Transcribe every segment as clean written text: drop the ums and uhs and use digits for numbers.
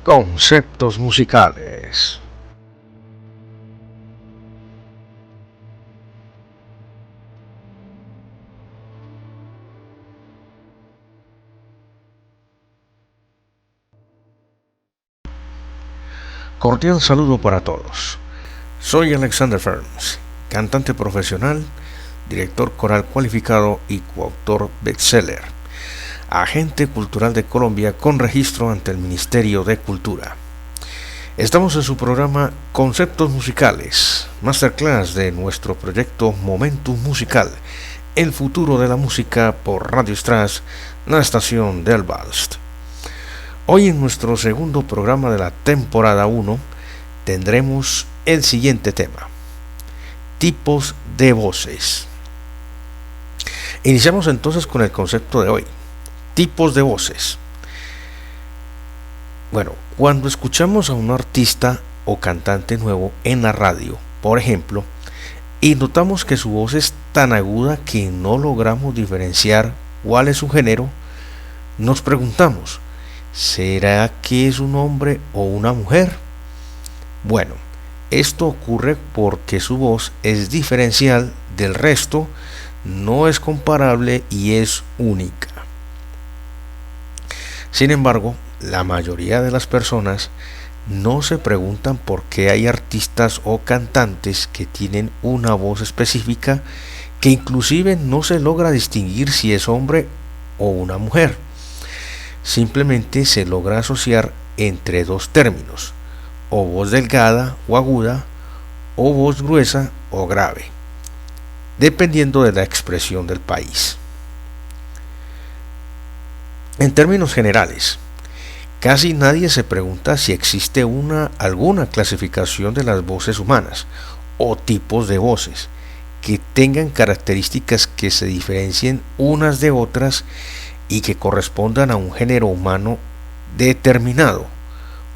Conceptos musicales. Cordial saludo para todos. Soy Alexander Ferns, cantante profesional, director coral cualificado y coautor bestseller, agente cultural de Colombia con registro ante el Ministerio de Cultura. Estamos en su programa Conceptos Musicales, masterclass de nuestro proyecto Momentum Musical, el futuro de la música por Radio Stras, la estación del Balst. Hoy en nuestro segundo programa de la temporada 1 tendremos el siguiente tema: tipos de voces. Iniciamos entonces con el concepto de hoy: tipos de voces. Bueno, cuando escuchamos a un artista o cantante nuevo en la radio, por ejemplo, y notamos que su voz es tan aguda que no logramos diferenciar cuál es su género, nos preguntamos: ¿será que es un hombre o una mujer? Bueno, esto ocurre porque su voz es diferencial del resto, no es comparable y es única. Sin embargo, la mayoría de las personas no se preguntan por qué hay artistas o cantantes que tienen una voz específica que inclusive no se logra distinguir si es hombre o una mujer. Simplemente se logra asociar entre dos términos: o voz delgada o aguda, o voz gruesa o grave, dependiendo de la expresión del país. En términos generales, casi nadie se pregunta si existe alguna clasificación de las voces humanas o tipos de voces que tengan características que se diferencien unas de otras y que correspondan a un género humano determinado,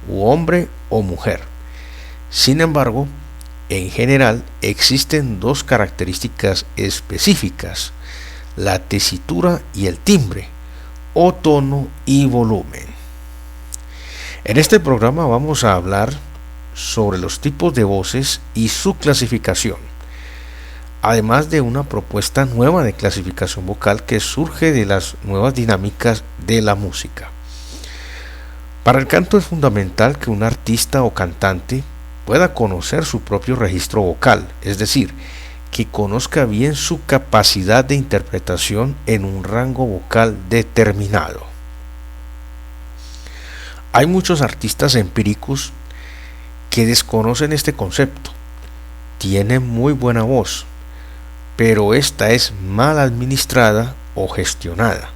u hombre o mujer. Sin embargo, en general existen dos características específicas: la tesitura y el timbre, o tono y volumen. En este programa vamos a hablar sobre los tipos de voces y su clasificación, además de una propuesta nueva de clasificación vocal que surge de las nuevas dinámicas de la música. Para el canto es fundamental que un artista o cantante pueda conocer su propio registro vocal, es decir, que conozca bien su capacidad de interpretación en un rango vocal determinado. Hay muchos artistas empíricos que desconocen este concepto. Tienen muy buena voz, pero esta es mal administrada o gestionada.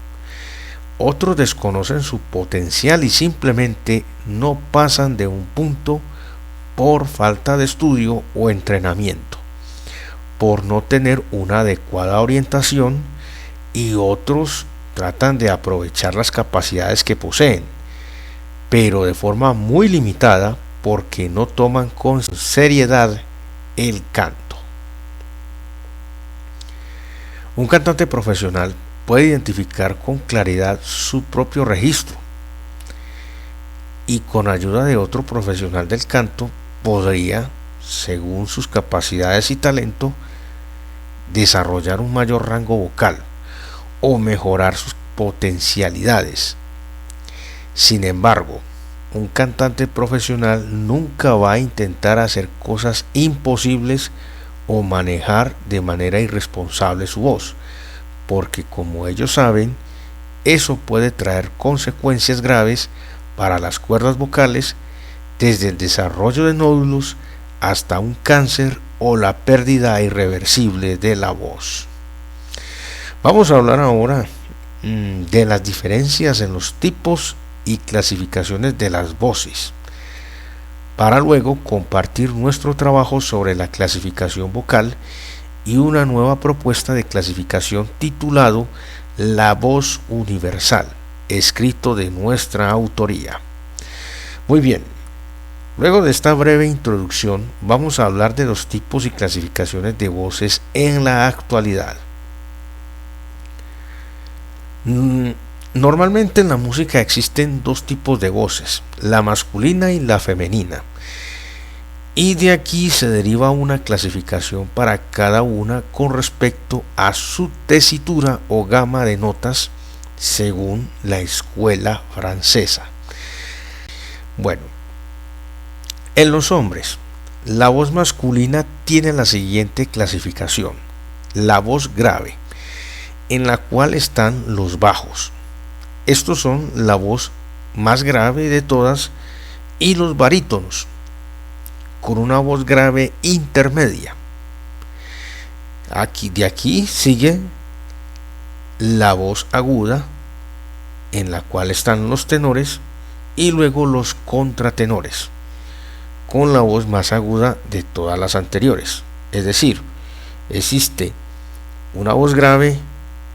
Otros desconocen su potencial y simplemente no pasan de un punto por falta de estudio o entrenamiento, por no tener una adecuada orientación, y otros tratan de aprovechar las capacidades que poseen, pero de forma muy limitada porque no toman con seriedad el canto. Un cantante profesional puede identificar con claridad su propio registro y con ayuda de otro profesional del canto podría, según sus capacidades y talento, desarrollar un mayor rango vocal o mejorar sus potencialidades. Sin embargo, un cantante profesional nunca va a intentar hacer cosas imposibles o manejar de manera irresponsable su voz, porque como ellos saben, eso puede traer consecuencias graves para las cuerdas vocales, desde el desarrollo de nódulos hasta un cáncer o la pérdida irreversible de la voz. Vamos a hablar ahora de las diferencias en los tipos y clasificaciones de las voces, para luego compartir nuestro trabajo sobre la clasificación vocal y una nueva propuesta de clasificación titulado La Voz Universal, escrito de nuestra autoría. Muy bien, luego de esta breve introducción vamos a hablar de los tipos y clasificaciones de voces en la actualidad. Normalmente en la música existen dos tipos de voces, la masculina y la femenina. Y de aquí se deriva una clasificación para cada una con respecto a su tesitura o gama de notas según la escuela francesa. Bueno, en los hombres, la voz masculina tiene la siguiente clasificación: la voz grave, en la cual están los bajos. Estos son la voz más grave de todas, y los barítonos, con una voz grave intermedia. De aquí sigue la voz aguda, en la cual están los tenores, y luego los contratenores, con la voz más aguda de todas las anteriores. Es decir, existe una voz grave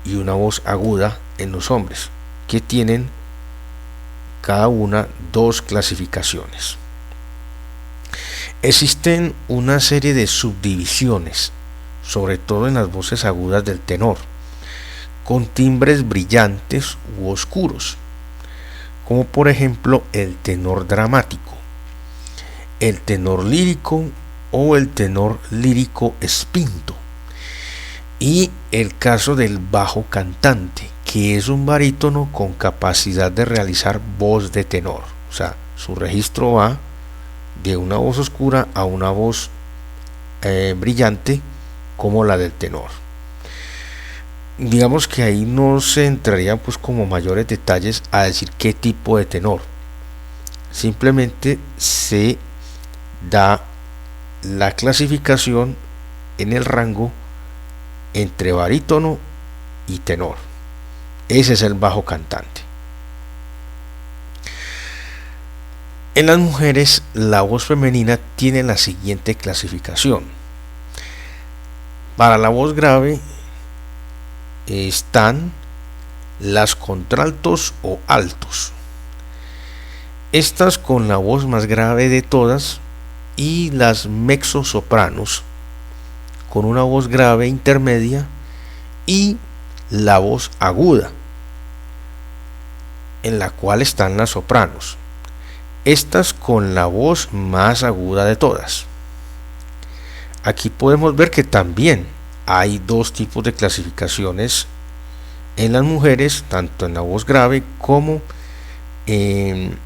y una voz aguda en los hombres, que tienen cada una dos clasificaciones. Existen una serie de subdivisiones, sobre todo en las voces agudas del tenor, con timbres brillantes u oscuros, como por ejemplo el tenor dramático, el tenor lírico o el tenor lírico espinto, y el caso del bajo cantante, que es un barítono con capacidad de realizar voz de tenor. O sea, su registro va de una voz oscura a una voz brillante como la del tenor. Digamos que ahí no se entraría pues como mayores detalles a decir qué tipo de tenor. Simplemente se da la clasificación en el rango entre barítono y tenor. Ese es el bajo cantante. En las mujeres, la voz femenina tiene la siguiente clasificación. Para la voz grave están las contraltos o altos. Estas con la voz más grave de todas, y las mezzosopranos con una voz grave intermedia, y la voz aguda, en la cual están las sopranos. Estas con la voz más aguda de todas. Aquí podemos ver que también hay dos tipos de clasificaciones en las mujeres, tanto en la voz grave como en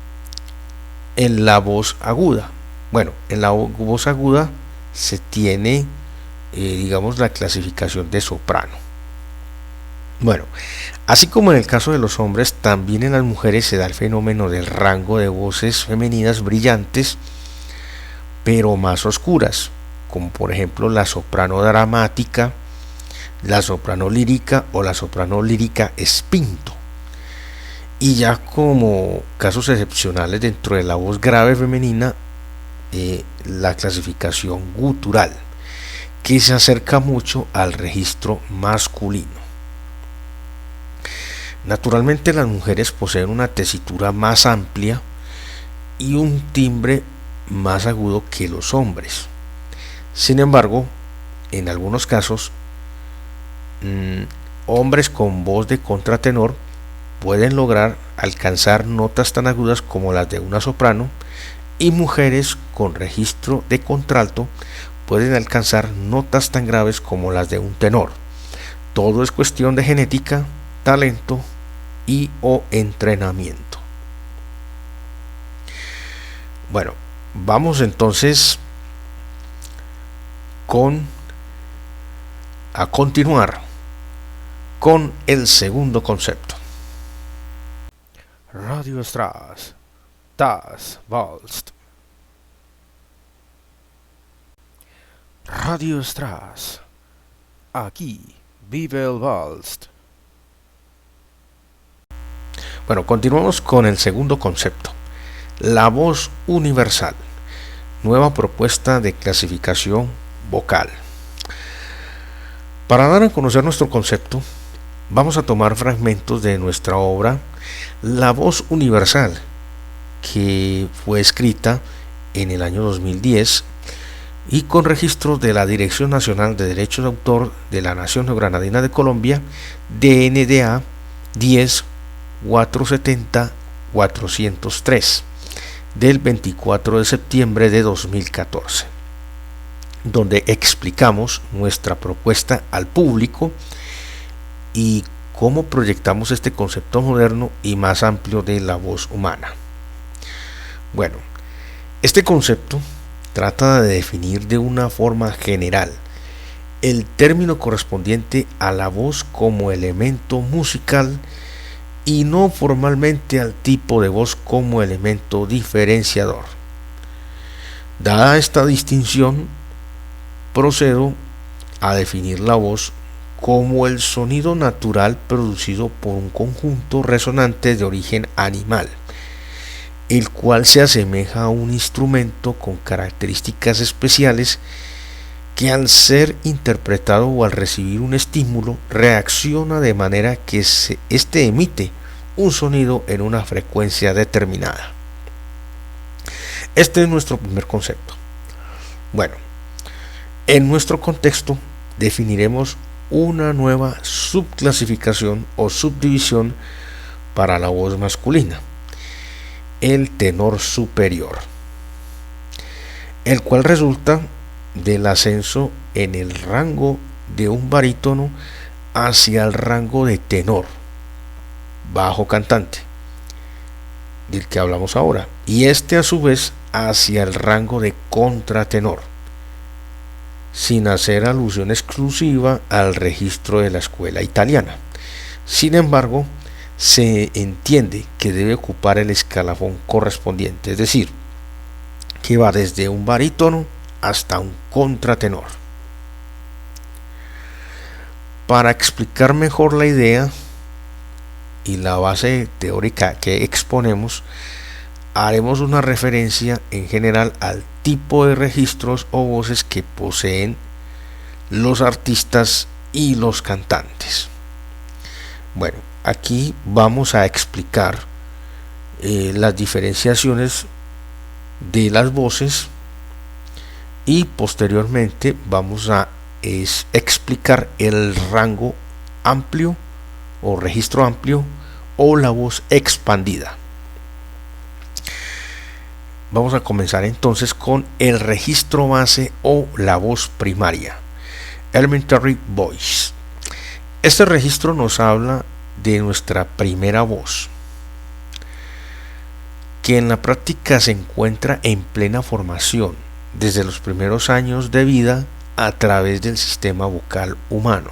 la voz aguda. Bueno, en la voz aguda se tiene, digamos, la clasificación de soprano. Bueno, así como en el caso de los hombres, también en las mujeres se da el fenómeno del rango de voces femeninas brillantes, pero más oscuras, como por ejemplo la soprano dramática, la soprano lírica o la soprano lírica espinto. Y ya como casos excepcionales dentro de la voz grave femenina, la clasificación gutural, que se acerca mucho al registro masculino. Naturalmente las mujeres poseen una tesitura más amplia y un timbre más agudo que los hombres. Sin embargo, en algunos casos, hombres con voz de contratenor pueden lograr alcanzar notas tan agudas como las de una soprano, y mujeres con registro de contralto pueden alcanzar notas tan graves como las de un tenor. Todo es cuestión de genética, talento y o entrenamiento. Bueno, vamos entonces a continuar con el segundo concepto. Radio Strass, das Walst. Radio Strass, aquí vive el Walst. Bueno, continuamos con el segundo concepto, la voz universal, nueva propuesta de clasificación vocal. Para dar a conocer nuestro concepto, vamos a tomar fragmentos de nuestra obra La voz universal, que fue escrita en el año 2010 y con registro de la Dirección Nacional de Derechos de Autor de la Nación Neogranadina de Colombia, DNDA 470-403 del 24 de septiembre de 2014, donde explicamos nuestra propuesta al público y cómo proyectamos este concepto moderno y más amplio de la voz humana. Bueno, este concepto trata de definir de una forma general el término correspondiente a la voz como elemento musical y no formalmente al tipo de voz como elemento diferenciador. Dada esta distinción, procedo a definir la voz como el sonido natural producido por un conjunto resonante de origen animal, el cual se asemeja a un instrumento con características especiales que al ser interpretado o al recibir un estímulo reacciona de manera que éste emite un sonido en una frecuencia determinada. Este es nuestro primer concepto. Bueno, en nuestro contexto definiremos una nueva subclasificación o subdivisión para la voz masculina, el tenor superior, el cual resulta del ascenso en el rango de un barítono hacia el rango de tenor, bajo cantante, del que hablamos ahora, y este a su vez hacia el rango de contratenor, sin hacer alusión exclusiva al registro de la escuela italiana. Sin embargo, se entiende que debe ocupar el escalafón correspondiente, es decir, que va desde un barítono hasta un contratenor. Para explicar mejor la idea y la base teórica que exponemos, haremos una referencia en general al tipo de registros o voces que poseen los artistas y los cantantes. Bueno, aquí vamos a explicar las diferenciaciones de las voces y posteriormente vamos a explicar el rango amplio o registro amplio o la voz expandida. Vamos a comenzar entonces con el registro base o la voz primaria, elementary voice. Este registro nos habla de nuestra primera voz, que en la práctica se encuentra en plena formación desde los primeros años de vida a través del sistema vocal humano,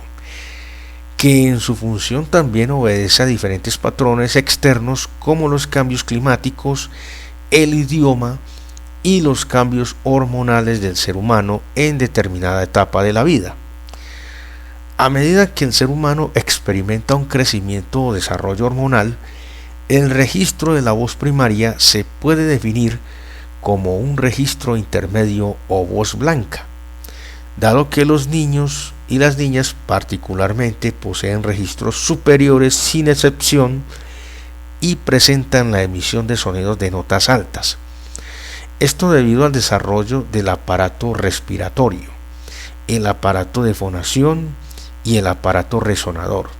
que en su función también obedece a diferentes patrones externos como los cambios climáticos, el idioma y los cambios hormonales del ser humano en determinada etapa de la vida. A medida que el ser humano experimenta un crecimiento o desarrollo hormonal, el registro de la voz primaria se puede definir como un registro intermedio o voz blanca, dado que los niños y las niñas particularmente poseen registros superiores sin excepción y presentan la emisión de sonidos de notas altas. Esto debido al desarrollo del aparato respiratorio, el aparato de fonación y el aparato resonador,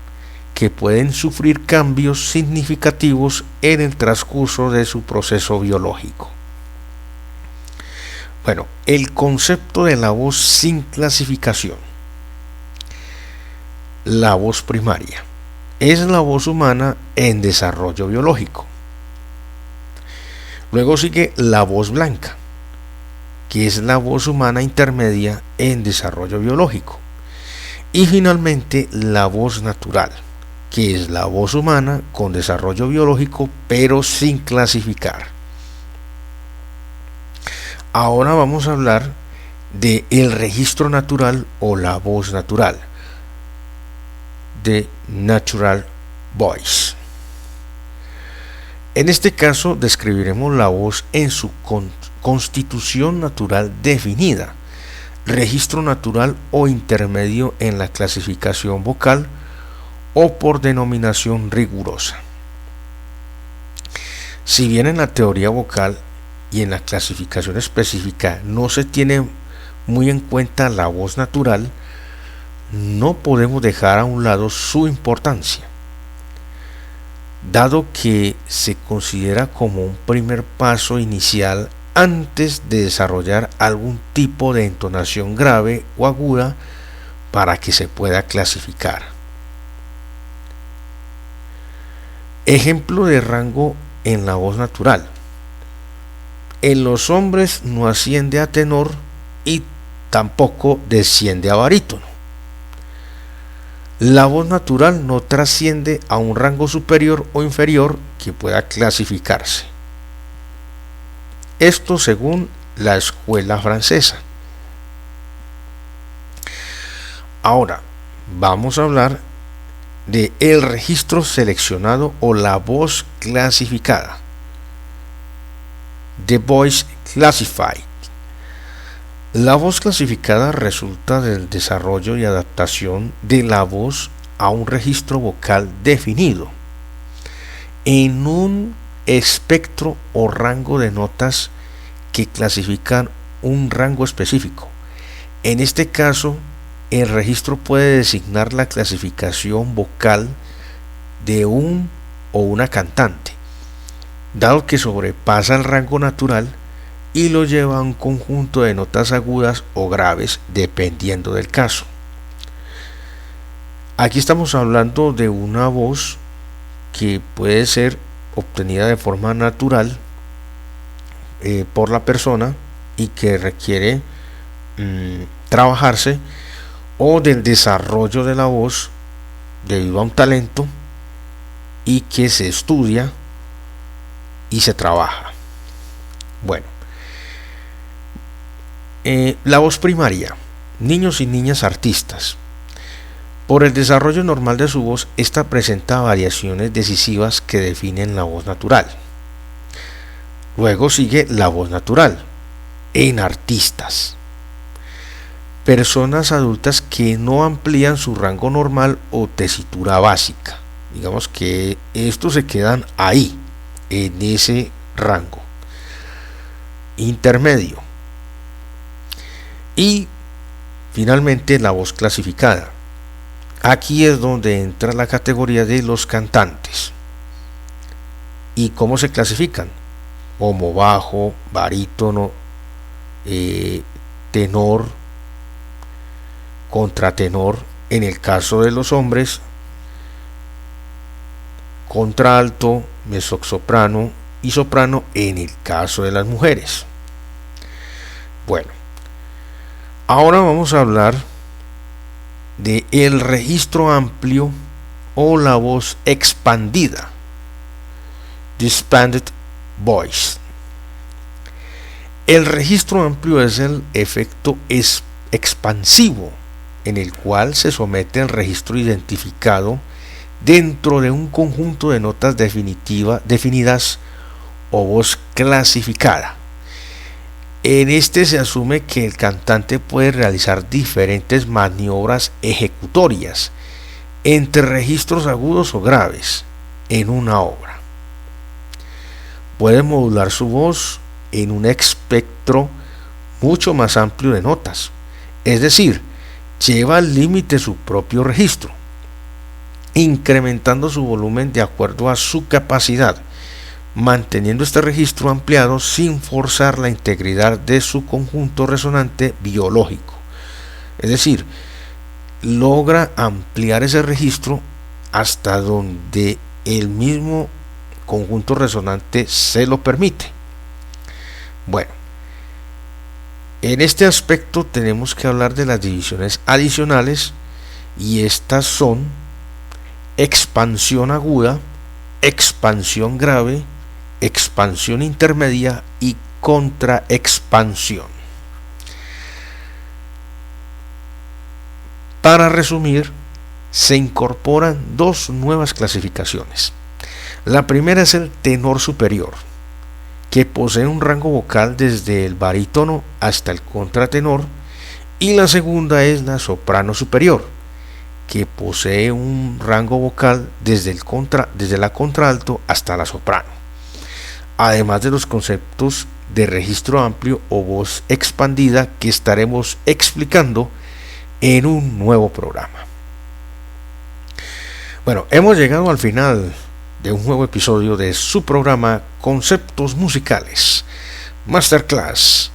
que pueden sufrir cambios significativos en el transcurso de su proceso biológico. Bueno, el concepto de la voz sin clasificación. La voz primaria es la voz humana en desarrollo biológico. Luego sigue la voz blanca, que es la voz humana intermedia en desarrollo biológico. Y finalmente la voz natural, que es la voz humana con desarrollo biológico pero sin clasificar. Ahora vamos a hablar de el registro natural o la voz natural, de natural voice. En este caso describiremos la voz en su constitución natural definida, registro natural o intermedio en la clasificación vocal o por denominación rigurosa. Si bien en la teoría vocal y en la clasificación específica no se tiene muy en cuenta la voz natural, no podemos dejar a un lado su importancia. dado que se considera como un primer paso inicial antes de desarrollar algún tipo de entonación grave o aguda para que se pueda clasificar. Ejemplo de rango en la voz natural. En los hombres no asciende a tenor y tampoco desciende a barítono. La voz natural no trasciende a un rango superior o inferior que pueda clasificarse. Esto según la escuela francesa. Ahora vamos a hablar de el registro seleccionado o la voz clasificada. The Voice Classified. La voz clasificada resulta del desarrollo y adaptación de la voz a un registro vocal definido en un espectro o rango de notas que clasifican un rango específico. En este caso, el registro puede designar la clasificación vocal de un o una cantante, dado que sobrepasa el rango natural y lo lleva a un conjunto de notas agudas o graves dependiendo del caso. Aquí estamos hablando de una voz que puede ser obtenida de forma natural por la persona y que requiere trabajarse, o del desarrollo de la voz debido a un talento y que se estudia y se trabaja. Bueno, la voz primaria, niños y niñas artistas. Por el desarrollo normal de su voz, esta presenta variaciones decisivas que definen la voz natural. Luego sigue la voz natural en artistas. Personas adultas que no amplían su rango normal o tesitura básica. Digamos que estos se quedan ahí, en ese rango intermedio. Y finalmente la voz clasificada. Aquí es donde entra la categoría de los cantantes. ¿Y cómo se clasifican? Como bajo, barítono, tenor, contratenor en el caso de los hombres, contralto, mezzosoprano y soprano en el caso de las mujeres. Bueno, ahora vamos a hablar de el registro amplio o la voz expandida, the expanded voice. El registro amplio es el efecto expansivo en el cual se somete el registro identificado dentro de un conjunto de notas definidas o voz clasificada. En este se asume que el cantante puede realizar diferentes maniobras ejecutorias entre registros agudos o graves en una obra. Puede modular su voz en un espectro mucho más amplio de notas, es decir, lleva al límite su propio registro, incrementando su volumen de acuerdo a su capacidad, manteniendo este registro ampliado sin forzar la integridad de su conjunto resonante biológico. Es decir, logra ampliar ese registro hasta donde el mismo conjunto resonante se lo permite. Bueno, en este aspecto tenemos que hablar de las divisiones adicionales, y estas son expansión aguda, expansión grave, expansión intermedia y contraexpansión. Para resumir, se incorporan dos nuevas clasificaciones. La primera es el tenor superior, que posee un rango vocal desde el barítono hasta el contratenor, y la segunda es la soprano superior, que posee un rango vocal desde la contralto hasta la soprano, además de los conceptos de registro amplio o voz expandida que estaremos explicando en un nuevo programa. Bueno, hemos llegado al final de un nuevo episodio de su programa Conceptos Musicales, Masterclass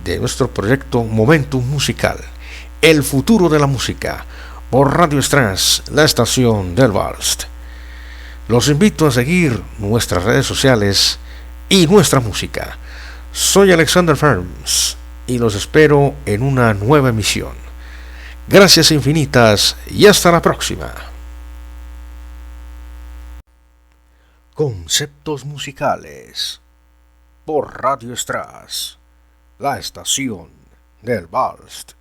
de nuestro proyecto Momentum Musical, el futuro de la música, por Radio Stras, la estación del Vals. Los invito a seguir nuestras redes sociales y nuestra música. Soy Alexander Ferms y los espero en una nueva emisión. Gracias infinitas y hasta la próxima. Conceptos musicales por Radio Stras, la estación del Vals.